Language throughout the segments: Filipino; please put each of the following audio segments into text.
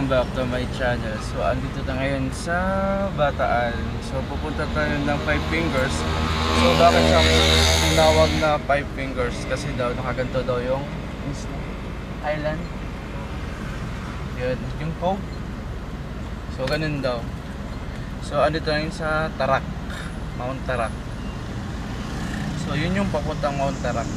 welcome back to my channel. So andito na ngayon sa Bataan. So pupunta tayo ng Five Fingers. So bakit siya tinawag na Five Fingers? Kasi daw nakaganto daw yung island. Yun, yung cove. So ganun daw. So andito na yun sa Tarak, Mount Tarak. So yun yung papuntang Mount Tarak.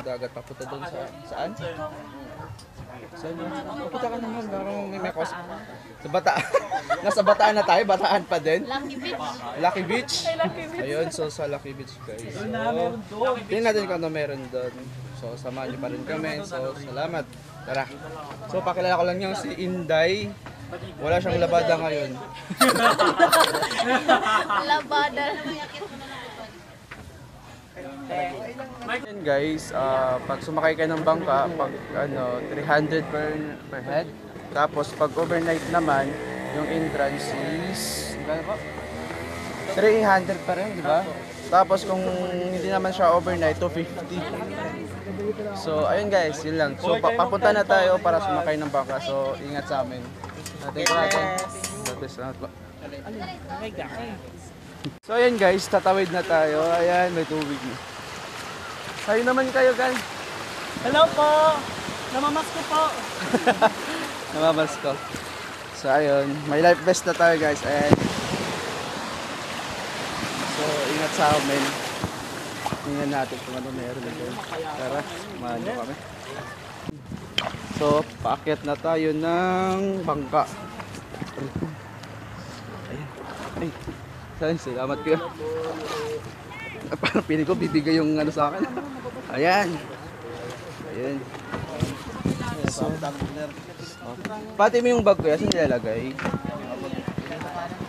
Dagat papunta doon sa saan? Saan yun? Papunta ka naman, parang may kos. Sa Bataan. Nasa Bataan na tayo, Bataan pa din. Lucky Beach. Lucky Beach? Ayun, so sa Lucky Beach guys. So, tingnan natin kung ano meron doon. So samahan niyo pa rin kami. So salamat. Tara. So pakilala ko lang yung si Inday. Wala siyang labada ngayon. Labada. And guys, pag sumakay kayo ng bangka, pag 300 per head. Tapos pag overnight naman, yung entrance is 300 pa rin, di ba? Tapos kung hindi naman siya overnight, 250. So ayun guys, yun lang. So papunta na tayo para sumakay ng bangka. So ingat sa amin. So ayan guys, tatawid na tayo. Ayan, may tubig na. Sayo naman kayo guys. Hello po! Namamasko po! Namamasko. So ayun, may life vest na tayo guys. Ayan. So ingat sa amin. Tingnan natin kung ano meron na doon. Tara, samahan nyo kami. So paakyat na tayo ng bangka. Ayan. Ay, salamat kayo. Parang piling ko bibigay yung ano sa akin. Ayan. Ayan. So, pati mo yung bag ko, saan nilalagay?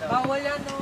Bawal yan o!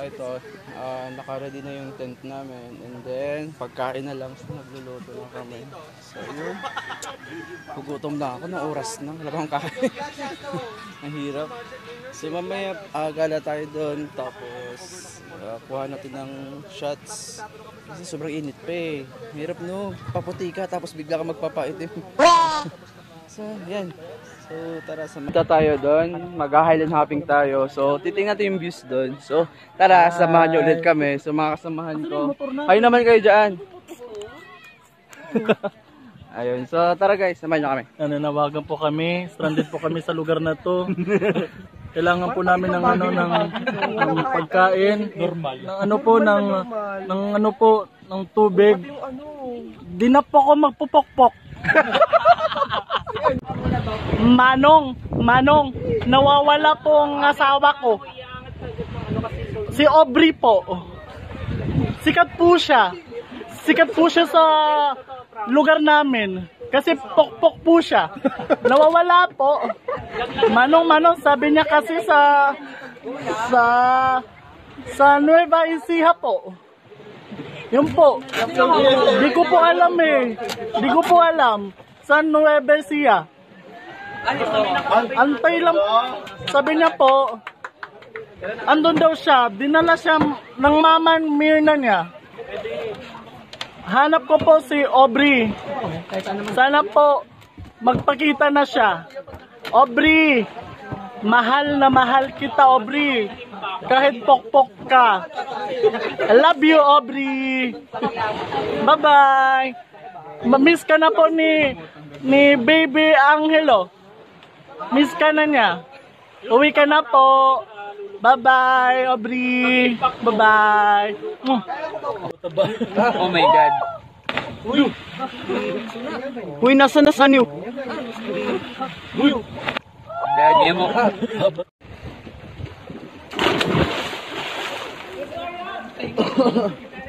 Ito, naka-ready na yung tent namin, and then pagkain na lang, so nagluluto na kami. So yun, gugutom na ako, ng oras na, wala akong kain. Ang hirap. So mamaya aga na tayo doon, tapos kuha natin ng shots. Kasi sobrang init pa eh. Hirap no, paputi ka tapos bigla ka magpapaitim. So yan. So tara, samahan tayo doon, mag-highland hopping tayo. So titingnan natin yung views doon. So tara, samahan nyo ulit kami. So mga kasamahan ko, kayo naman kayo dyan. Ayun, so tara guys, samahan nyo kami. Nananawagan po kami, stranded po kami sa lugar na to. Kailangan po namin ng ng pagkain, normal. Ng ng tubig. Di na po ako magpupokpok. Manong, nawawala po ang asawa ko. Si Aubrey po. Sikat po siya. Sikat po siya sa lugar namin. Kasi pokpok po siya. Nawawala po. Manong, sabi niya kasi sa Nueva Ecija po. Yun po. Di ko po alam eh. Di ko po alam. Sa Nueva Ecija. Antay lang. Sabi niya po, andun daw siya. Dinala siya ng mama Mirna niya. Hanap ko po si Aubrey. Sana po magpakita na siya. Aubrey, mahal na mahal kita, Aubrey. Kahit pokpok ka. I love you, Aubrey. Bye-bye. Miss ka na po ni Baby Angelo. Miss ka na niya. Uwi ka na po. Bye-bye, Aubrey. Bye-bye. Oh my God. Uy, nasa niyo? Daddy mo.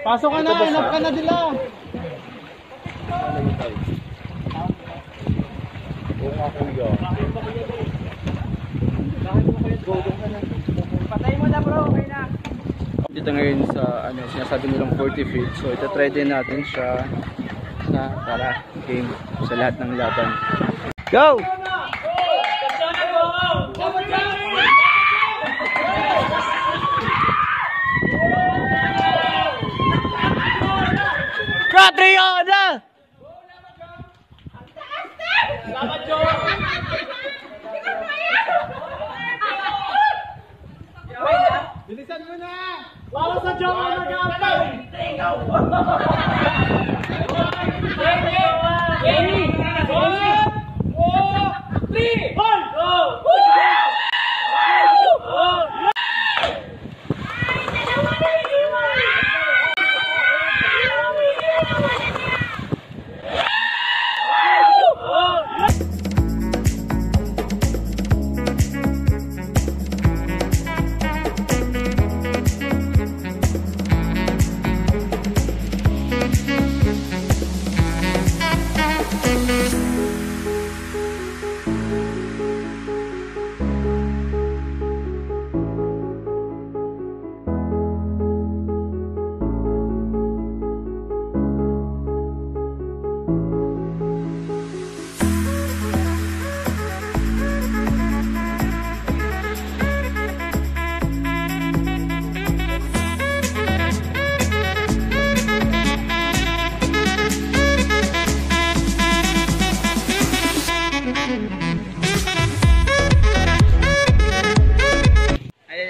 Pasok ka na, hanap ka na nila. Patay mo na bro, okay na. Dito ngayon sa sinasabi nilang 40 feet. So ito try din natin siya na para game sa lahat ng laban. Go! Catriona! Bilisan mo na! Para sa Jowa nag-aantay!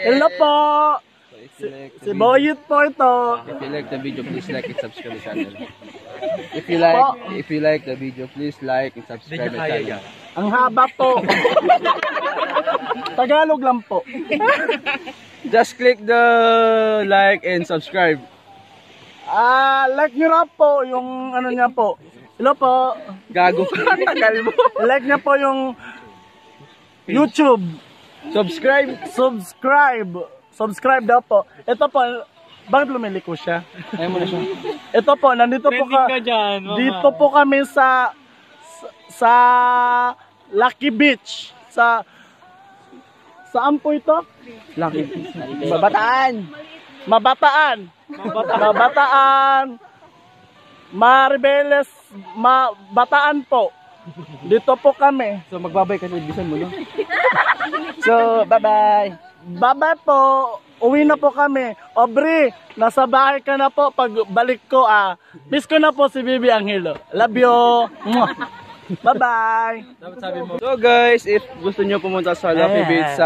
Hello po! Si Boyut po ito. If you like the video, please like and subscribe the channel. Po. If you like the video, please like and subscribe the channel. Ang haba po. Tagalog lang po. Just click the like and subscribe. Like nyo na po yung ano niya po. Hello po. Gago ka, tagal mo. Like niya po yung YouTube. Subscribe. Subscribe daw po. Ito po, bakit lumiliko siya? Ayaw mo na siya. Ito po, nandito po dito po kami sa Lucky Beach. Saan po ito? Lucky. Mabataan. Maribeles, Bataan po. Dito po kami. So magbabay ka sa ibisan mo, no? So, bye-bye. Bye-bye po. Uwi na po kami. Aubrey, nasa bahay ka na po. Pag balik ko, miss ko na po si Bibi Angelo. Love you. Bye-bye. So guys, if gusto nyo pumunta sa Lucky Beach,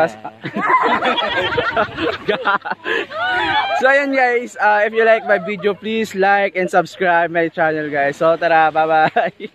so ayan guys, if you like my video, please like and subscribe my channel guys. So tara, bye-bye.